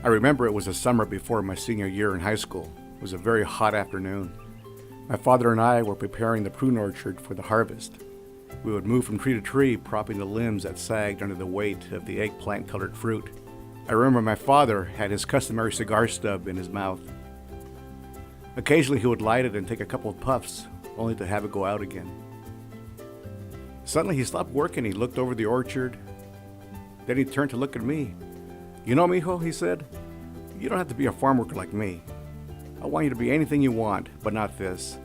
I remember it was the summer before my senior year in high school. It was a very hot afternoon. My father and I were preparing the prune orchard for the harvest. We would move from tree to tree, propping the limbs that sagged under the weight of the eggplant-colored fruit. I remember my father had his customary cigar stub in his mouth. Occasionally he would light it and take a couple of puffs, only to have it go out again. Suddenly he stopped working. He looked over the orchard. Then he turned to look at me. "You know, mijo," he said, "you don't have to be a farm worker like me. I want you to be anything you want, but not this.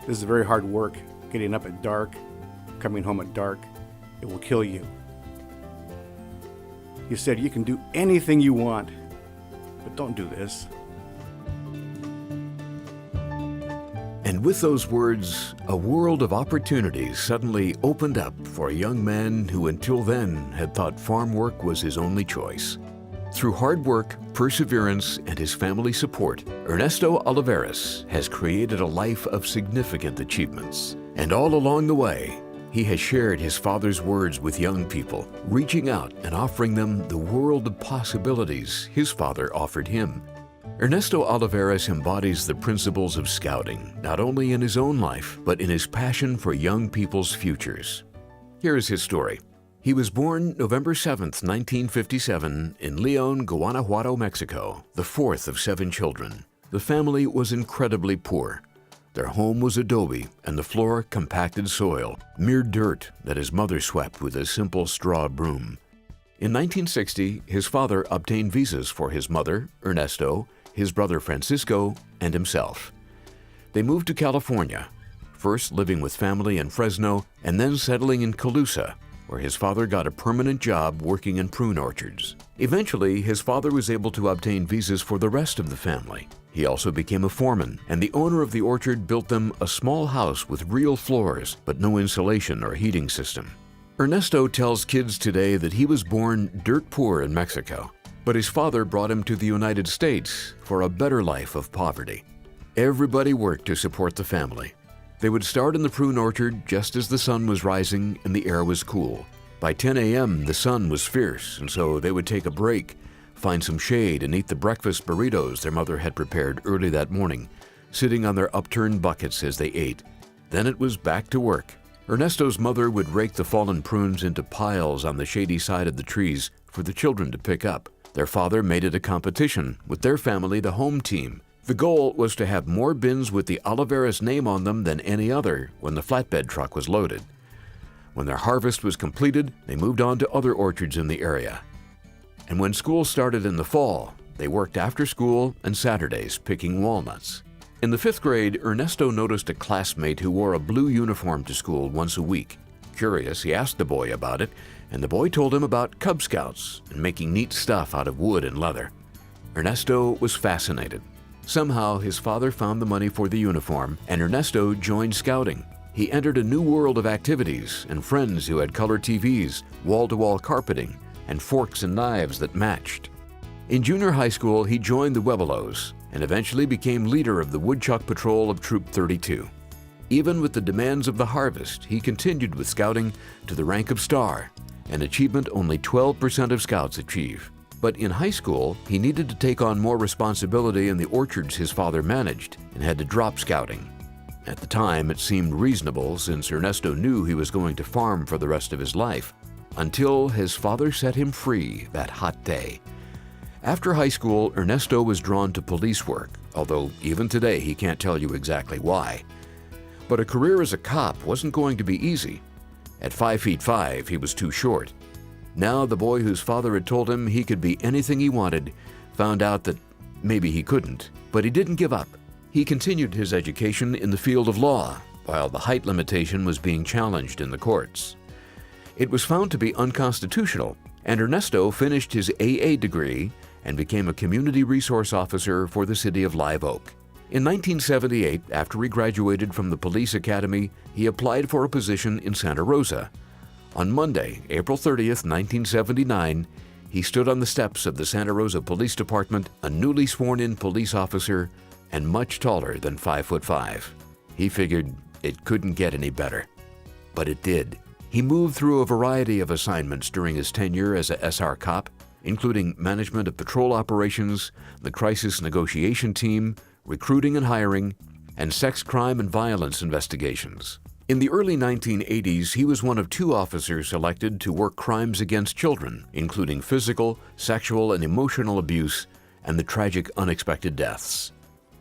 This is very hard work, getting up at dark, coming home at dark. It will kill you." He said, "You can do anything you want, but don't do this." And with those words, a world of opportunities suddenly opened up for a young man who until then had thought farm work was his only choice. Through hard work, perseverance, and his family support, Ernesto Olivares has created a life of significant achievements. And all along the way, he has shared his father's words with young people, reaching out and offering them the world of possibilities his father offered him. Ernesto Olivares embodies the principles of scouting, not only in his own life, but in his passion for young people's futures. Here is his story. He was born November 7th, 1957, in León, Guanajuato, Mexico, the fourth of 7 children. The family was incredibly poor. Their home was adobe, and the floor compacted soil, mere dirt that his mother swept with a simple straw broom. In 1960, his father obtained visas for his mother, Ernesto, his brother Francisco, and himself. They moved to California, first living with family in Fresno and then settling in Colusa, where his father got a permanent job working in prune orchards. Eventually, his father was able to obtain visas for the rest of the family. He also became a foreman, and the owner of the orchard built them a small house with real floors, but no insulation or heating system. Ernesto tells kids today that he was born dirt poor in Mexico, but his father brought him to the United States for a better life of poverty. Everybody worked to support the family. They would start in the prune orchard just as the sun was rising and the air was cool. By 10 a.m., the sun was fierce, and so they would take a break, find some shade, and eat the breakfast burritos their mother had prepared early that morning, sitting on their upturned buckets as they ate. Then it was back to work. Ernesto's mother would rake the fallen prunes into piles on the shady side of the trees for the children to pick up. Their father made it a competition, with their family the home team. The goal was to have more bins with the Olivares name on them than any other when the flatbed truck was loaded. When their harvest was completed, they moved on to other orchards in the area. And when school started in the fall, they worked after school and Saturdays picking walnuts. In the 5th grade, Ernesto noticed a classmate who wore a blue uniform to school once a week. Curious, he asked the boy about it, and the boy told him about Cub Scouts and making neat stuff out of wood and leather. Ernesto was fascinated. Somehow, his father found the money for the uniform, and Ernesto joined scouting. He entered a new world of activities and friends who had color TVs, wall-to-wall carpeting, and forks and knives that matched. In junior high school, he joined the Webelos and eventually became leader of the Woodchuck Patrol of Troop 32. Even with the demands of the harvest, he continued with scouting to the rank of star, an achievement only 12% of scouts achieve. But in high school, he needed to take on more responsibility in the orchards his father managed and had to drop scouting. At the time, it seemed reasonable since Ernesto knew he was going to farm for the rest of his life, until his father set him free that hot day. After high school, Ernesto was drawn to police work, although even today he can't tell you exactly why. But a career as a cop wasn't going to be easy. At 5'5", he was too short. Now the boy whose father had told him he could be anything he wanted found out that maybe he couldn't, but he didn't give up. He continued his education in the field of law, while the height limitation was being challenged in the courts. It was found to be unconstitutional, and Ernesto finished his AA degree and became a community resource officer for the city of Live Oak. In 1978, after he graduated from the police academy, he applied for a position in Santa Rosa. On Monday, April 30th, 1979, he stood on the steps of the Santa Rosa Police Department, a newly sworn-in police officer and much taller than 5'5". He figured it couldn't get any better. But it did. He moved through a variety of assignments during his tenure as a SR cop. including management of patrol operations, the crisis negotiation team, recruiting and hiring, and sex crime and violence investigations. In the early 1980s, he was one of 2 officers selected to work crimes against children, including physical, sexual, and emotional abuse, and the tragic unexpected deaths.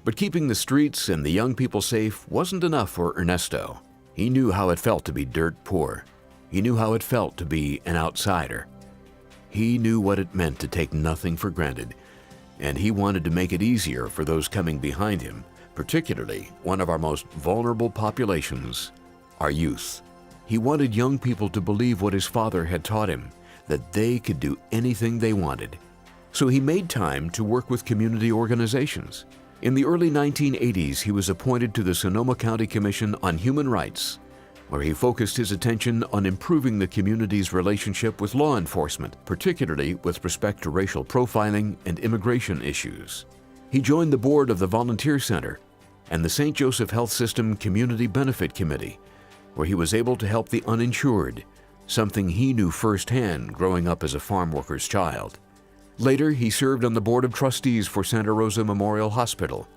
But keeping the streets and the young people safe wasn't enough for Ernesto. He knew how it felt to be dirt poor. He knew how it felt to be an outsider. He knew what it meant to take nothing for granted, and he wanted to make it easier for those coming behind him, particularly one of our most vulnerable populations, our youth. He wanted young people to believe what his father had taught him, that they could do anything they wanted. So he made time to work with community organizations. In the early 1980s, he was appointed to the Sonoma County Commission on Human Rights, where he focused his attention on improving the community's relationship with law enforcement, particularly with respect to racial profiling and immigration issues. He joined the board of the Volunteer Center and the St. Joseph Health System Community Benefit Committee, where he was able to help the uninsured, something he knew firsthand growing up as a farm worker's child. Later, he served on the board of trustees for Santa Rosa Memorial Hospital.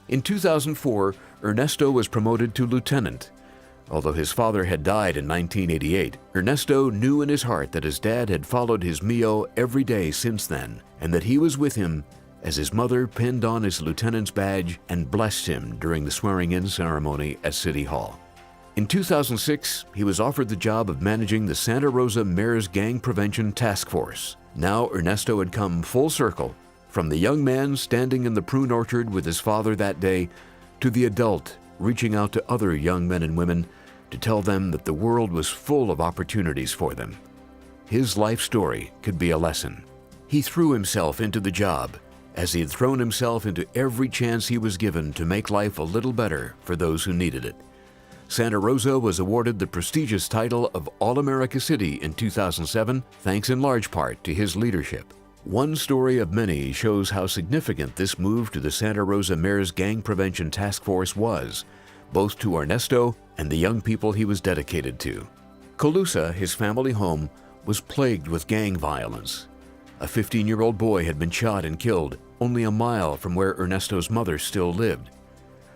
In 2004, Ernesto was promoted to lieutenant. Although his father had died in 1988, Ernesto knew in his heart that his dad had followed his Mio every day since then, and that he was with him as his mother pinned on his lieutenant's badge and blessed him during the swearing-in ceremony at City Hall. In 2006, he was offered the job of managing the Santa Rosa Mayor's Gang Prevention Task Force. Now Ernesto had come full circle, from the young man standing in the prune orchard with his father that day, to the adult reaching out to other young men and women to tell them that the world was full of opportunities for them. His life story could be a lesson. He threw himself into the job, as he had thrown himself into every chance he was given to make life a little better for those who needed it. Santa Rosa was awarded the prestigious title of All-America City in 2007, thanks in large part to his leadership. One story of many shows how significant this move to the Santa Rosa Mayor's Gang Prevention Task Force was, both to Ernesto and the young people he was dedicated to. Colusa, his family home, was plagued with gang violence. A 15-year-old boy had been shot and killed only a mile from where Ernesto's mother still lived.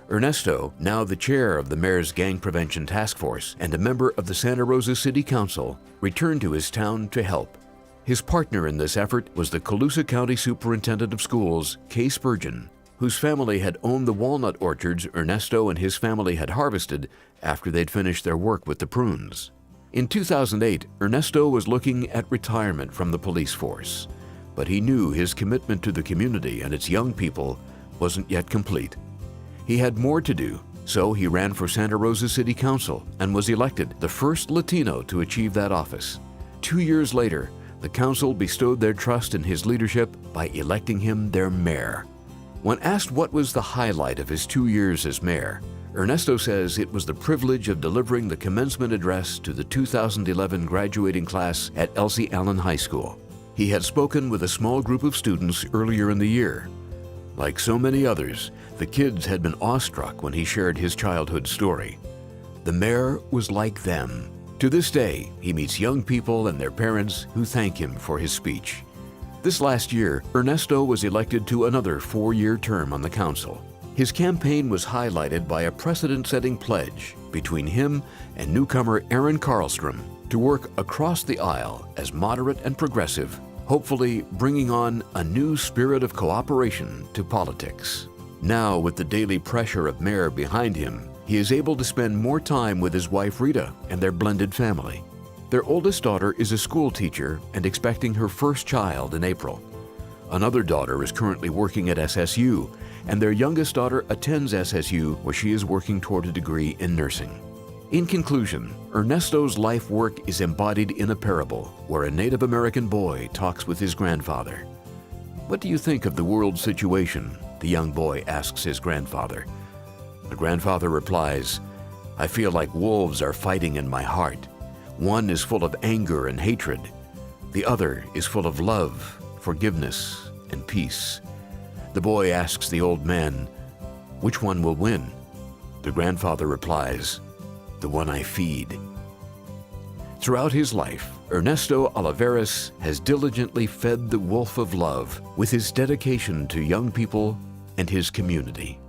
Ernesto, now the chair of the Mayor's Gang Prevention Task Force and a member of the Santa Rosa City Council, returned to his town to help. His partner in this effort was the Colusa County Superintendent of Schools, Kay Spurgeon, whose family had owned the walnut orchards Ernesto and his family had harvested after they'd finished their work with the prunes. In 2008, Ernesto was looking at retirement from the police force, but he knew his commitment to the community and its young people wasn't yet complete. He had more to do, so he ran for Santa Rosa City Council and was elected the first Latino to achieve that office. 2 years later, the council bestowed their trust in his leadership by electing him their mayor. When asked what was the highlight of his 2 years as mayor, Ernesto says it was the privilege of delivering the commencement address to the 2011 graduating class at Elsie Allen High School. He had spoken with a small group of students earlier in the year. Like so many others, the kids had been awestruck when he shared his childhood story. The mayor was like them. To this day, he meets young people and their parents who thank him for his speech. This last year, Ernesto was elected to another 4-year term on the council. His campaign was highlighted by a precedent-setting pledge between him and newcomer Aaron Karlstrom to work across the aisle as moderate and progressive, hopefully bringing on a new spirit of cooperation to politics. Now, with the daily pressure of mayor behind him, he is able to spend more time with his wife Rita and their blended family. Their oldest daughter is a school teacher and expecting her first child in April. Another daughter is currently working at SSU, and their youngest daughter attends SSU, where she is working toward a degree in nursing. In conclusion, Ernesto's life work is embodied in a parable where a Native American boy talks with his grandfather. "What do you think of the world situation?" the young boy asks his grandfather. The grandfather replies, "I feel like wolves are fighting in my heart. One is full of anger and hatred. The other is full of love, forgiveness, and peace." The boy asks the old man, "Which one will win?" The grandfather replies, "The one I feed." Throughout his life, Ernesto Olivares has diligently fed the wolf of love with his dedication to young people and his community.